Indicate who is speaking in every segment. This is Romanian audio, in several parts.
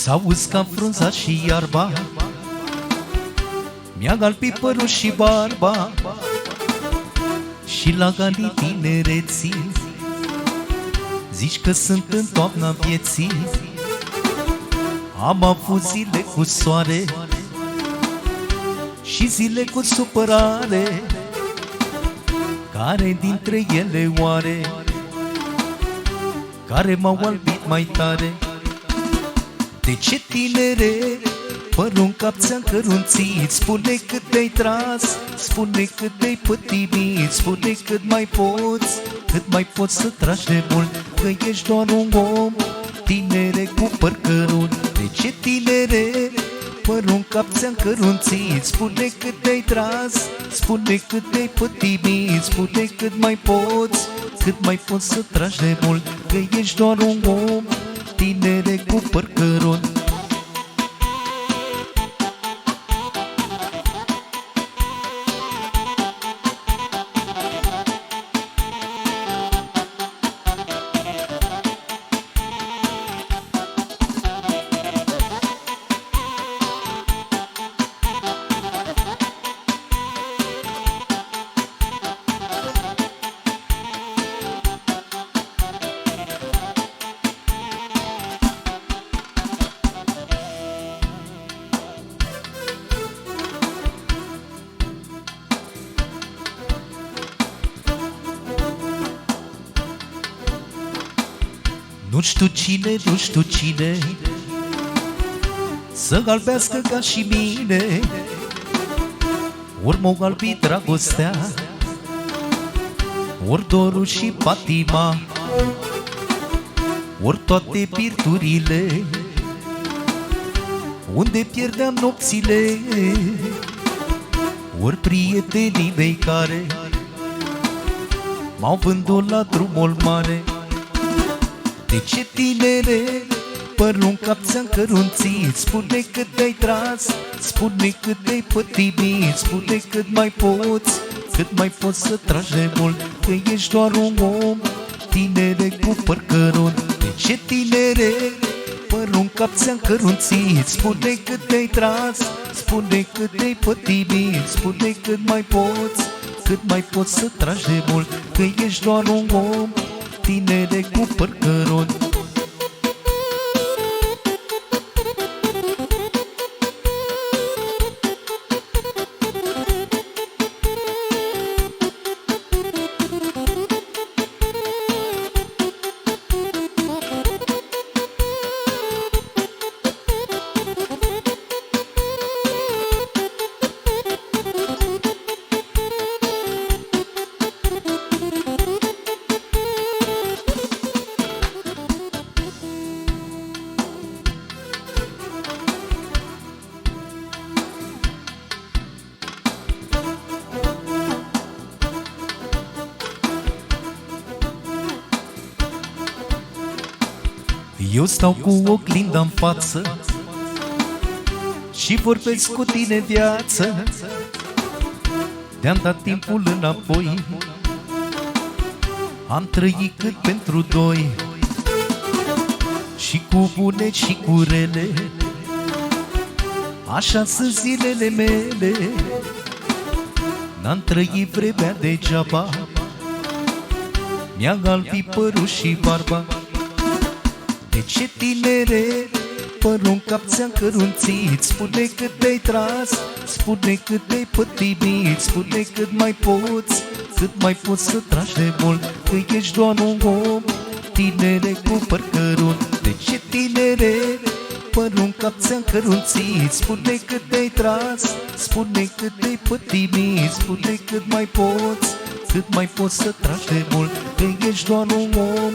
Speaker 1: S-auzi ca frunza și iarba, mi-a galbit părul și barba, și la galii tinereții zici că sunt în toamna vieții. Am avut zile cu soare și zile cu supărare, care dintre ele oare, care m-au albit mai tare? De ce, tinere, părul în cap ți-am cărunțit? Spune cât te-ai tras, spune cât te-ai pătimit, spune cât mai poți să tragi de mult, că ești doar un om, tinere, cu păr cărunt. De ce, tinere, părul în cap ți-am cărunțit? Spune cât te-ai tras, spune cât te-ai pătimit, spune cât mai poți să tragi de mult, că ești doar un om, tinere, cu păr cărunt. Nu știu cine să galbească ca și mine, ori m-o galbi dragostea, ori dorul și patima, ori toate virturile, unde pierdeam nopțile, ori prietenii mei care m-au vândut la drumul mare. De ce, tinere, părul în cap ți-am cărunțit? Spune cât te-ai tras, spune cât te-ai pătimit, spune cât mai poți să tragi de mult, că ești doar un om, tinere, cu păr cărunt. De ce, tinere, părul în cap ți-am cărunțit? Spune cât te-ai tras, spune cât te-ai pătimit, spune cât mai poți să tragi de mult, că ești doar un om, tinere, cu păr cărunt. Eu stau cu oglinda în față și vorbesc cu tine, viață. Te-am dat timpul înapoi, am trăit cât pentru doi, și cu bune și cu rele, așa sunt zilele mele. N-am trăit vremea degeaba, mi-a galbit părul și barba. De ce, tinere, părul în cap ți-am cărunțit? Spune cât te-ai tras, spune cât te-ai pătimit, spune cât mai poți să tragi de mult, că ești doar un om, tinere, cu păr cărunt. De ce, tinere, părul în cap ți-am cărunțit? Spune cât te-ai tras, spune cât te-ai pătimit, spune cât mai poți să tragi de mult, că ești doar un om,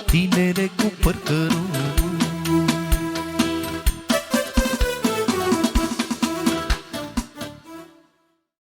Speaker 1: tinere, cu păr cărunt.